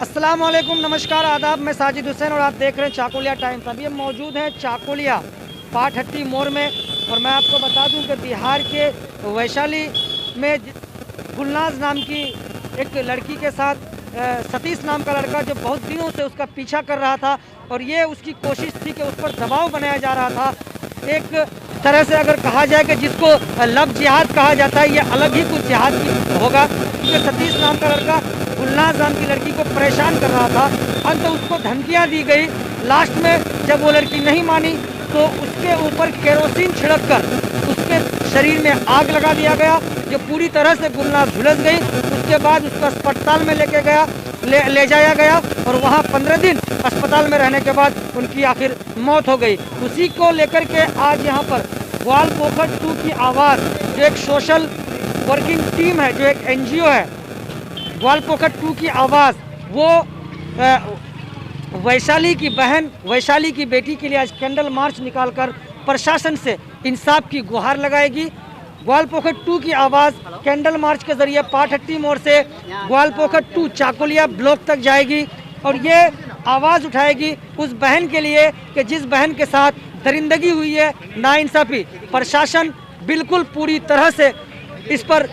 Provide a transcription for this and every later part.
अस्सलाम वालेकुम, नमस्कार, आदाब। मैं साजिद हुसैन और आप देख रहे हैं चाकुलिया टाइम्स। अभी हम मौजूद हैं चाकुलिया पाटहट्टी मोड़ में और मैं आपको बता दूं कि बिहार के वैशाली में गुलनाज नाम की एक लड़की के साथ सतीश नाम का लड़का जो बहुत दिनों से उसका पीछा कर रहा था और ये उसकी कोशिश थी कि उस पर दबाव बनाया जा रहा था। एक तरह से अगर कहा जाए कि जिसको लव जिहाद कहा जाता है, ये अलग ही कुछ जिहाद होगा, क्योंकि सतीश नाम का लड़का गुलनाज नाम की लड़की को परेशान कर रहा था। अंत उसको धमकियां दी गई। लास्ट में जब वो लड़की नहीं मानी तो उसके ऊपर केरोसिन छिड़क कर उसके शरीर में आग लगा दिया गया, जो पूरी तरह से गुलनाज झुलस गई। उसके बाद उसको अस्पताल में ले जाया गया और वहाँ 15 दिन अस्पताल में रहने के बाद उनकी आखिर मौत हो गई। उसी को लेकर के आज यहाँ पर ग्वालपोखर 2 की आवाज़, जो एक सोशल वर्किंग टीम है, जो एक NGO है, ग्वालपोखर 2 की आवाज़, वो वैशाली की बहन, वैशाली की बेटी के लिए आज कैंडल मार्च निकालकर प्रशासन से इंसाफ की गुहार लगाएगी। ग्वालपोखर 2 की आवाज़ कैंडल मार्च के जरिए पाटहट्टी मोड़ से ग्वालपोखर 2 चाकुलिया ब्लॉक तक जाएगी और ये आवाज़ उठाएगी उस बहन के लिए कि जिस बहन के साथ दरिंदगी हुई है, नाइंसाफ़ी। प्रशासन बिल्कुल पूरी तरह से इस पर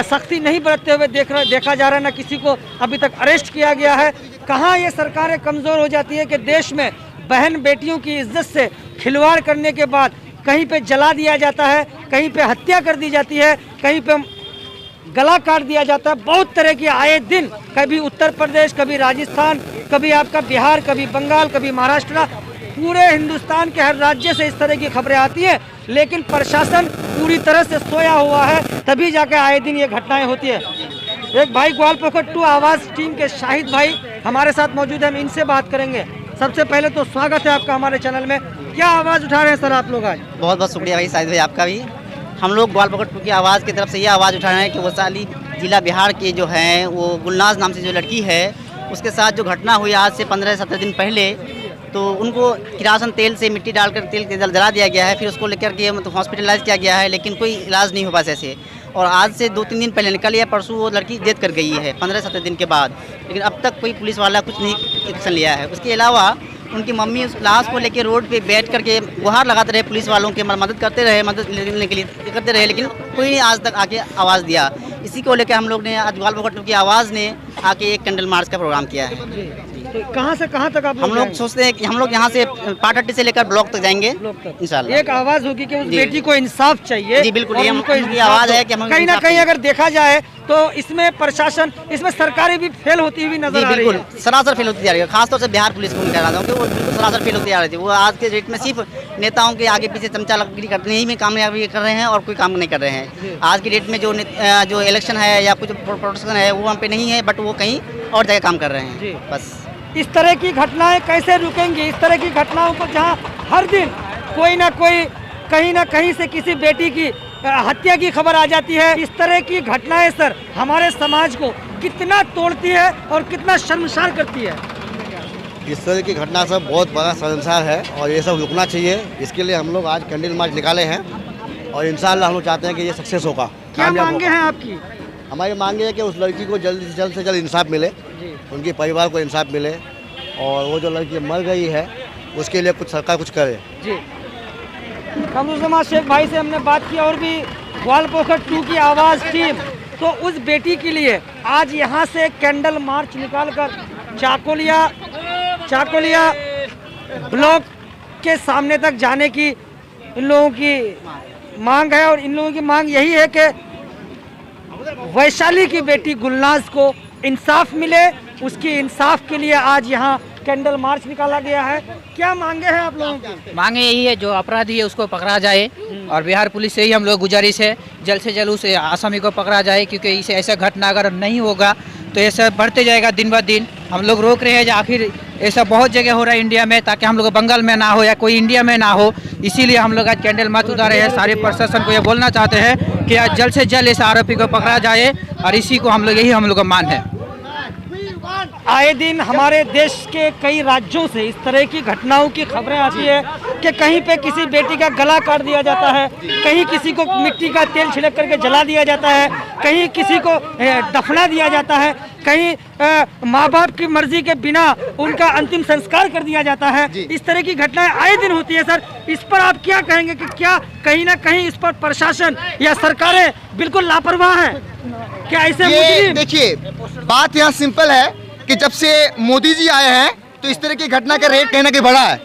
सख्ती नहीं बरतते हुए देखा जा रहा है। ना किसी को अभी तक अरेस्ट किया गया है। कहाँ ये सरकारें कमज़ोर हो जाती है कि देश में बहन बेटियों की इज्जत से खिलवाड़ करने के बाद कहीं पे जला दिया जाता है, कहीं पे हत्या कर दी जाती है, कहीं पे गला काट दिया जाता है। बहुत तरह की आए दिन, कभी उत्तर प्रदेश, कभी राजस्थान, कभी आपका बिहार, कभी बंगाल, कभी महाराष्ट्र, पूरे हिंदुस्तान के हर राज्य से इस तरह की खबरें आती हैं, लेकिन प्रशासन पूरी तरह से सोया हुआ है, तभी जाके आए दिन ये घटनाएं होती है। एक भाई ग्वालपोखर 2 आवाज़ टीम के शाहिद भाई हमारे साथ मौजूद हैं, हम इनसे बात करेंगे। सबसे पहले तो स्वागत है आपका हमारे चैनल में। क्या आवाज़ उठा रहे हैं सर आप लोग आज? बहुत बहुत शुक्रिया भाई शाहिद भाई आपका भी। हम लोग ग्वालपोखर 2 की आवाज़ की तरफ से ये आवाज़ उठा रहे हैं कि वैशाली जिला बिहार के जो हैं, वो गुलनाज नाम से जो लड़की है, उसके साथ जो घटना हुई आज से 15-17 दिन पहले, तो उनको किरासन तेल से मिट्टी डालकर तेल के जला दिया गया है। फिर उसको लेकर के मतलब हॉस्पिटलाइज किया गया है, लेकिन कोई इलाज नहीं हो पास ऐसे। और आज से 2-3 दिन पहले निकल, या परसों वो लड़की डेथ कर गई है 15-17 दिन के बाद, लेकिन अब तक कोई पुलिस वाला कुछ नहीं एक्शन लिया है। उसके अलावा उनकी मम्मी उस लाश को लेकर रोड पे बैठ करके गुहार लगाते रहे, पुलिस वालों के मदद करते रहे, मदद लेने के लिए करते रहे, लेकिन कोई आज तक आके आवाज़ दिया। इसी को लेकर हम लोग ने आज ग्वालपोखर 2 की आवाज़ ने आके एक कैंडल मार्च का प्रोग्राम किया है। तो कहाँ से कहाँ तक आप हम लोग सोचते हैं कि हम लोग यहाँ से पाटहट्टी से लेकर ब्लॉक तक जाएंगे इंशाल्लाह। एक आवाज़ होगी कि उस बेटी को इंसाफ चाहिए। जी बिल्कुल, ये आवाज़ है कि हम कहीं ना कहीं अगर देखा जाए तो इसमें प्रशासन, इसमें सरकारें भी फेल होती हुई नजर आ रही है। बिल्कुल सरासर फेल होती जा रही है, खासतौर से बिहार पुलिस को मैं कह रहा हूँ कि वो बिल्कुल सरासर फेल होती जा रही थी। वो आज के डेट में सिर्फ नेताओं के आगे पीछे चमचागिरी करने ही में कामयाबी कर रहे हैं और कोई काम नहीं कर रहे हैं। आज की डेट में जो इलेक्शन है या कुछ प्रोटेक्शन है वो वहाँ पे नहीं है, बट वो कहीं और जगह काम कर रहे हैं। बस इस तरह की घटनाएं कैसे रुकेंगी? इस तरह की घटनाओं को जहां हर दिन कोई ना कोई कहीं ना कहीं से किसी बेटी की हत्या की खबर आ जाती है, इस तरह की घटनाएं सर हमारे समाज को कितना तोड़ती है और कितना शर्मसार करती है। इस तरह की घटना सब बहुत बड़ा शर्मसार है और ये सब रुकना चाहिए। इसके लिए हम लोग आज कैंडल मार्च निकाले हैं और इंशाल्लाह हम लोग चाहते हैं कि ये सक्सेस होगा। क्या मांगे हैं आपकी? हमारी मांगे है कि उस लड़की को जल्द से जल्द इंसाफ मिले, उनके परिवार को इंसाफ मिले, और वो जो लड़की मर गई है उसके लिए कुछ सरकार कुछ करे। जी, कमरुज़्ज़मान शेख भाई से हमने बात की और भी ग्वालपोखर 2 की आवाज़ टीम तो उस बेटी के लिए आज यहाँ से कैंडल मार्च निकालकर चाकुलिया ब्लॉक के सामने तक जाने की इन लोगों की मांग है। और इन लोगों की मांग यही है कि वैशाली की बेटी गुलनाज को इंसाफ मिले। उसकी इंसाफ के लिए आज यहाँ कैंडल मार्च निकाला गया है। क्या मांगे हैं आप लोगों की? मांगे यही है, जो अपराधी है उसको पकड़ा जाए और बिहार पुलिस से ही हम लोग गुजारिश है जल्द से जल्द उस आसामी को पकड़ा जाए, क्योंकि इसे ऐसा घटना अगर नहीं होगा तो ऐसा बढ़ते जाएगा दिन ब दिन। हम लोग रोक रहे हैं जो आखिर ऐसा बहुत जगह हो रहा है इंडिया में, ताकि हम लोग बंगाल में ना हो या कोई इंडिया में ना हो, इसीलिए हम लोग आज कैंडल मार्च उतारे हैं। सारे प्रशासन को ये बोलना चाहते हैं कि आज जल्द से जल्द इस आरोपी को पकड़ा जाए और इसी को हम लोग यही हम लोग का मान है। आए दिन हमारे देश के कई राज्यों से इस तरह की घटनाओं की खबरें आती है कि कहीं पे किसी बेटी का गला काट दिया जाता है, कहीं किसी को मिट्टी का तेल छिड़क करके जला दिया जाता है, कहीं किसी को दफना दिया जाता है। कहीं माँ बाप की मर्जी के बिना उनका अंतिम संस्कार कर दिया जाता है। इस तरह की घटनाएं आए दिन होती है सर, इस पर आप क्या कहेंगे कि क्या कहीं ना कहीं इस पर प्रशासन या सरकारें बिल्कुल लापरवाह हैं? क्या ऐसे देखिए, बात यहाँ सिंपल है कि जब से मोदी जी आए हैं तो इस तरह की घटना का रेट कहीं ना कहीं बढ़ा है।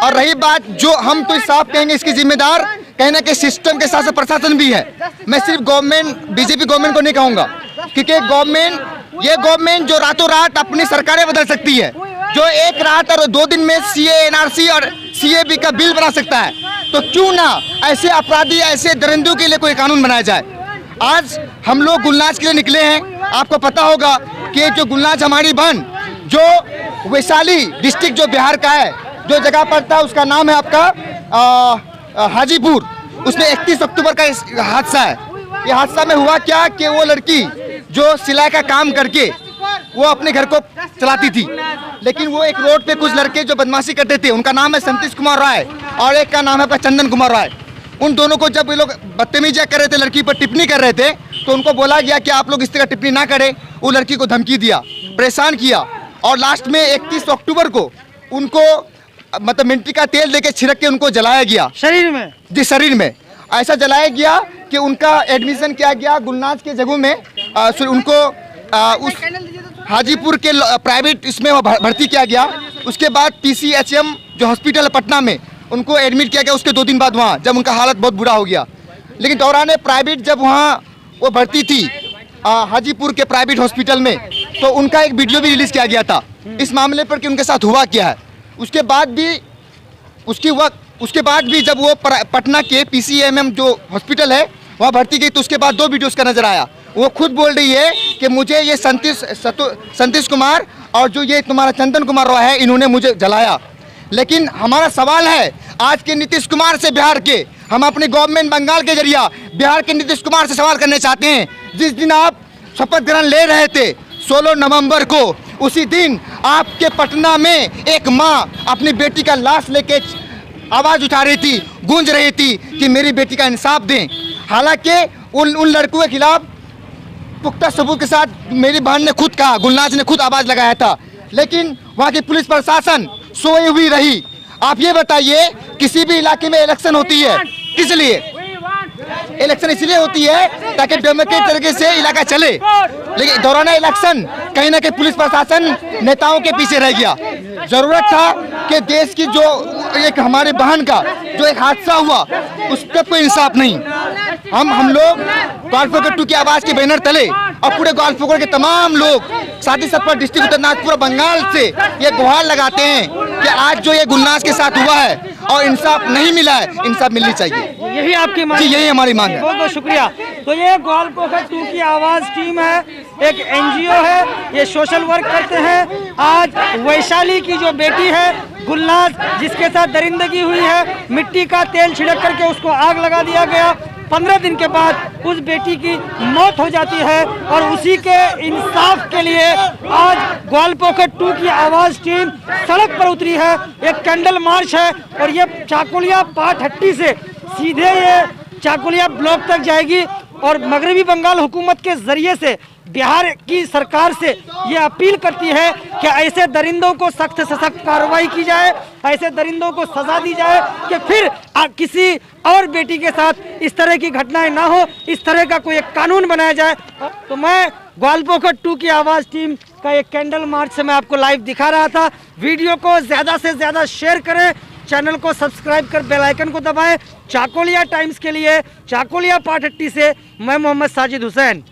और रही बात जो हम तो साफ कहेंगे इसकी जिम्मेदार कहीं ना कहीं सिस्टम के साथ साथ प्रशासन भी है। मैं सिर्फ गवर्नमेंट बीजेपी गवर्नमेंट को नहीं कहूँगा, क्योंकि ये गवर्नमेंट जो रातों रात अपनी सरकारें बदल सकती है, जो एक रात और 2 दिन में CA NRC और CAB का बिल बना सकता है, तो क्यों ना ऐसे अपराधी ऐसे दरिंदों के लिए कोई कानून बनाया जाए। आज हम लोग गुलनाज के लिए निकले हैं। आपको पता होगा कि जो गुलनाज हमारी बहन जो वैशाली डिस्ट्रिक्ट जो बिहार का है, जो जगह पड़ता है उसका नाम है आपका हाजीपुर, उसमें 31 अक्टूबर का हादसा है। ये हादसा में हुआ क्या कि वो लड़की जो सिलाई का काम करके वो अपने घर को चलाती थी, लेकिन वो एक रोड पे कुछ लड़के जो बदमाशी करते थे, उनका नाम है संतोष कुमार राय और एक का नाम है चंदन कुमार राय। उन दोनों को जब ये लोग बदतमीजी कर रहे थे, लड़की पर टिप्पणी कर रहे थे, तो उनको बोला गया कि आप लोग इस तरह टिप्पणी ना करें। वो लड़की को धमकी दिया, परेशान किया और लास्ट में 31 अक्टूबर को उनको मतलब मिट्टी का तेल देके छिड़क के उनको जलाया गया शरीर में। जी, शरीर में ऐसा जलाया गया कि उनका एडमिशन किया गया गुलनाज के जगह में। उनको उस हाजीपुर के प्राइवेट इसमें भर्ती किया गया। उसके बाद PCHM जो हॉस्पिटल है पटना में उनको एडमिट किया गया। उसके 2 दिन बाद वहाँ जब उनका हालत बहुत बुरा हो गया, लेकिन दौरान प्राइवेट जब वहाँ वो भर्ती थी हाजीपुर के प्राइवेट हॉस्पिटल में, तो उनका एक वीडियो भी रिलीज किया गया था इस मामले पर कि उनके साथ हुआ क्या है। उसके बाद भी जब वो पटना के PCMM जो हॉस्पिटल है वहाँ भर्ती गई, तो उसके बाद 2 वीडियोस का नजर आया। वो खुद बोल रही है कि मुझे ये संतोष कुमार और जो ये तुम्हारा चंदन कुमार रॉय है, इन्होंने मुझे जलाया। लेकिन हमारा सवाल है आज के नीतीश कुमार से, बिहार के, हम अपने गवर्नमेंट बंगाल के जरिए बिहार के नीतीश कुमार से सवाल करने चाहते हैं। जिस दिन आप शपथ ग्रहण ले रहे थे 16 नवंबर को, उसी दिन आपके पटना में एक माँ अपनी बेटी का लाश लेके आवाज उठा रही थी, गूंज रही थी कि मेरी बेटी का इंसाफ दें। हालांकि उन लड़कों के खिलाफ पुख्ता सबूत के साथ मेरी बहन ने खुद कहा, गुलनाज ने खुद आवाज लगाया था, लेकिन वहाँ की पुलिस प्रशासन सोई हुई रही। आप ये बताइए, किसी भी इलाके में इलेक्शन होती है किस लिए? इलेक्शन इसलिए होती है ताकि डेमोक्रेटिक तरीके से इलाका चले, लेकिन दौरान इलेक्शन कहीं ना कहीं पुलिस प्रशासन नेताओं के पीछे रह गया। जरूरत था कि देश की जो एक हमारे बहन का जो एक हादसा हुआ उसका कोई इंसाफ नहीं। हम लोग ग्वालपोखर 2 की आवाज के बैनर तले और पूरे ग्वालपोखर के तमाम लोग, साथ ही साथ डिस्ट्रिक्ट उत्तरनाथ पूरा बंगाल से ये गुहार लगाते हैं कि आज जो ये गुलनाज के साथ हुआ है और इंसाफ नहीं मिला है, इंसाफ मिलनी चाहिए। यही आपकी मांग? यही हमारी मांग है। बहुत बहुत शुक्रिया। तो ये ग्वालपोखर 2 की आवाज टीम है, एक NGO है, ये सोशल वर्क करते हैं। आज वैशाली की जो बेटी है गुलनाज, जिसके साथ दरिंदगी हुई है, मिट्टी का तेल छिड़क करके उसको आग लगा दिया गया। 15 दिन के बाद उस बेटी की मौत हो जाती है और उसी के इंसाफ के लिए आज ग्वालपोखर 2 की आवाज टीम सड़क पर उतरी है। एक कैंडल मार्च है और ये चाकुलिया पाटहट्टी से सीधे ये चाकुलिया ब्लॉक तक जाएगी और मगरबी बंगाल हुकूमत के जरिए से बिहार की सरकार से ये अपील करती है कि ऐसे दरिंदों को सख्त से सख्त कार्रवाई की जाए, ऐसे दरिंदों को सजा दी जाए कि फिर किसी और बेटी के साथ इस तरह की घटनाएं ना हो, इस तरह का कोई एक कानून बनाया जाए। तो मैं ग्वालपोखर 2 की आवाज़ टीम का एक कैंडल मार्च से मैं आपको लाइव दिखा रहा था। वीडियो को ज़्यादा से ज़्यादा शेयर करें, चैनल को सब्सक्राइब कर बेल आइकन को दबाएं। चाकुलिया टाइम्स के लिए चाकुलिया पाटहट्टी से मैं मोहम्मद साजिद हुसैन।